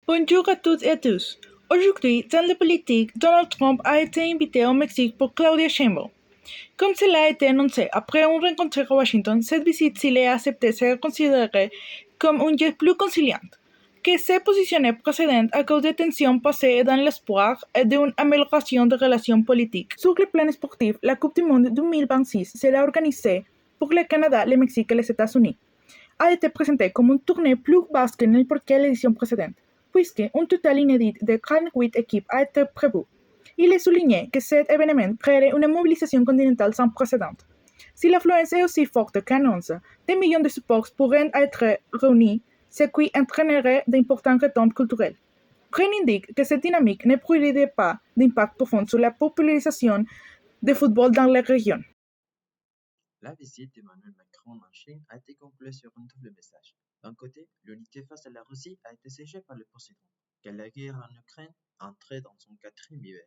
Bonjour à toutes et à tous. Aujourd'hui, dans la politique, Donald Trump a été invité au Mexique pour Claudia Sheinbaum. Comme cela a été annoncé après une rencontre à Washington, cette visite, s'il est accepté, sera considérée comme un geste plus conciliant, que s'est positionné précédent à cause des tensions passées et dans l'espoir d'une amélioration des relations politiques. Sur le plan sportif, la Coupe du Monde 2026 sera organisée pour le Canada, le Mexique et les États-Unis. A été présentée comme une tournée plus basse que n'importe quelle édition précédente, puisque un total inédit de 48 équipes a été prévu. Il est souligné que cet événement créerait une mobilisation continentale sans précédent. Si l'affluence est aussi forte qu'annoncé, des millions de supporters pourraient être réunis, ce qui entraînerait d'importants retombées culturelles. Rien indique que cette dynamique ne produirait pas d'impact profond sur la popularisation de football dans la région. La visite d'Emmanuel Macron en Chine a été conclue sur un double message. D'un côté, l'unité face à la Russie a été siégée par le président, que la guerre en Ukraine entrait dans son quatrième hiver.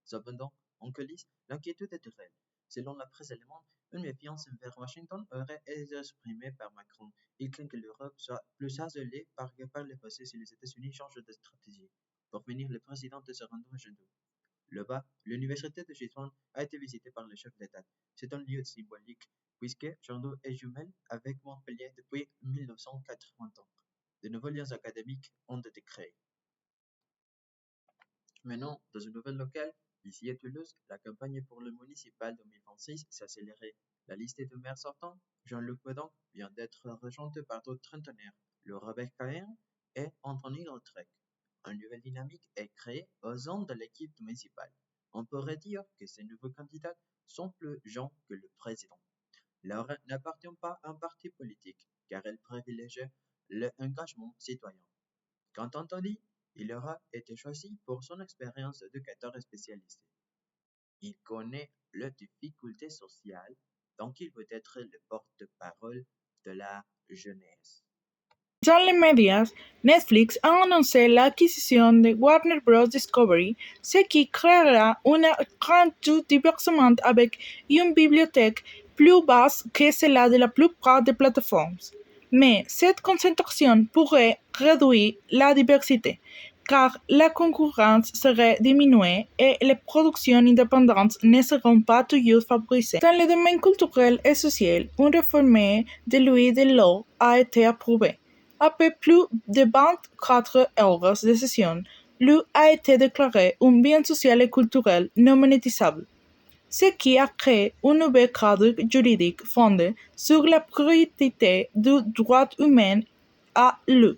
Cependant, en coulisses, l'inquiétude était réelle. Selon la presse allemande, une méfiance envers Washington aurait été exprimée par Macron. Il craint que l'Europe soit plus isolée par le passé si les États-Unis changent de stratégie. Pour finir, le président de se rendre à Genève. Là-bas, l'université de Gisborne a été visitée par le chef d'État. C'est un lieu symbolique, puisque Chengdu est jumelle avec Montpellier depuis 1980 ans. De nouveaux liens académiques ont été créés. Maintenant, dans une nouvelle locale, ici à Toulouse, la campagne pour le municipal 2026 s'est accélérée. La liste de maires sortants, Jean-Luc Bedon, vient d'être rejointe par d'autres trentenaires, Laura Beccaer et Anthony Lautrec. Une nouvelle dynamique est créée aux zones de l'équipe municipale. On pourrait dire que ces nouveaux candidats sont plus jeunes que le président. Laura n'appartient pas à un parti politique, car elle privilégie l'engagement citoyen. Quant à Anthony, il aura été choisi pour son expérience d'éducateur spécialisé. Il connaît les difficultés sociales, donc il veut être le porte-parole de la jeunesse. Dans les médias, Netflix a annoncé l'acquisition de Warner Bros. Discovery, ce qui créera un grand divertissement avec une bibliothèque plus basse que celle de la plupart des plateformes. Mais cette concentration pourrait réduire la diversité, car la concurrence serait diminuée et les productions indépendantes ne seront pas toujours favorisées. Dans le domaine culturel et social, une réforme de Louis Delors a été approuvée. Après plus de 24 heures de session, l'eau a été déclaré un bien social et culturel non monétisable, ce qui a créé un nouveau cadre juridique fondé sur la priorité du droit humain à l'eau.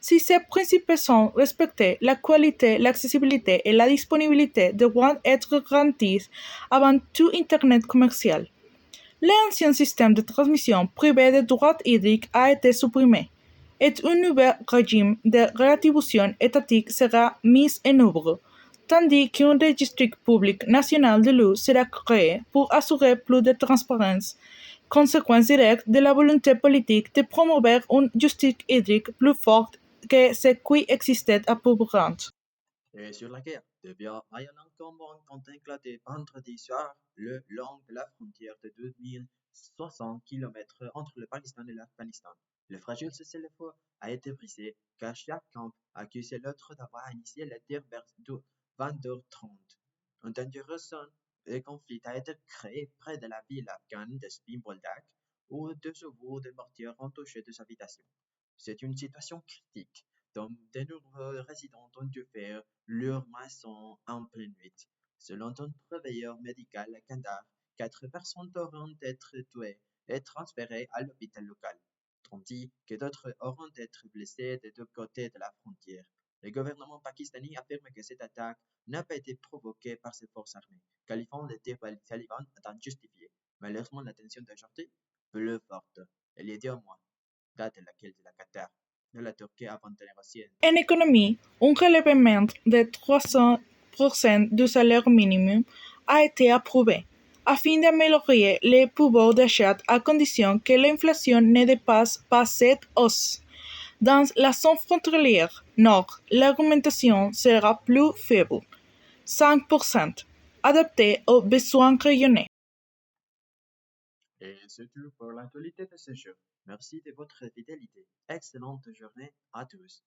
Si ces principes sont respectés, la qualité, l'accessibilité et la disponibilité devront être garanties avant tout Internet commercial. L'ancien système de transmission privée de droits hydriques a été supprimé et un nouveau régime de réattribution étatique sera mis en œuvre, tandis qu'un registre public national de l'eau sera créé pour assurer plus de transparence, conséquence directe de la volonté politique de promouvoir une justice hydrique plus forte que ce qui existait auparavant. Et sur la guerre, devient un combat quand éclaté vendredi soir le long de la frontière de 2060 km entre le Pakistan et l'Afghanistan. Le fragile cessez-le-feu a été brisé car chaque camp accusait l'autre d'avoir initié la tir vers 22h30. Un dangereux zone de conflit a été créé près de la ville afghane de Spin-Boldak où deux obus de mortiers ont touché deux habitations. C'est une situation critique dont de nombreux résidents ont dû faire leur maison en pleine nuit. Selon un travailleur médical à Kandahar, 4 personnes auront été tuées et transférées à l'hôpital local, tandis que d'autres auront été blessées des deux côtés de la frontière. Le gouvernement pakistanais affirme que cette attaque n'a pas été provoquée par ses forces armées, qualifiant les tirs talibans d'injustifiés. Malheureusement, la tension d'aujourd'hui plus forte. Il y a 2 mois, date à laquelle la Qatar de la Turquie avant de négocier. En économie, un relèvement de 300% du salaire minimum a été approuvé, afin d'améliorer le pouvoir d'achat à condition que l'inflation ne dépasse pas cette hausse. Dans la zone frontalière nord, l'augmentation sera plus faible, 5%, adaptée aux besoins régionaux. Et c'est tout pour l'actualité de ce jour. Merci de votre fidélité. Excellente journée à tous.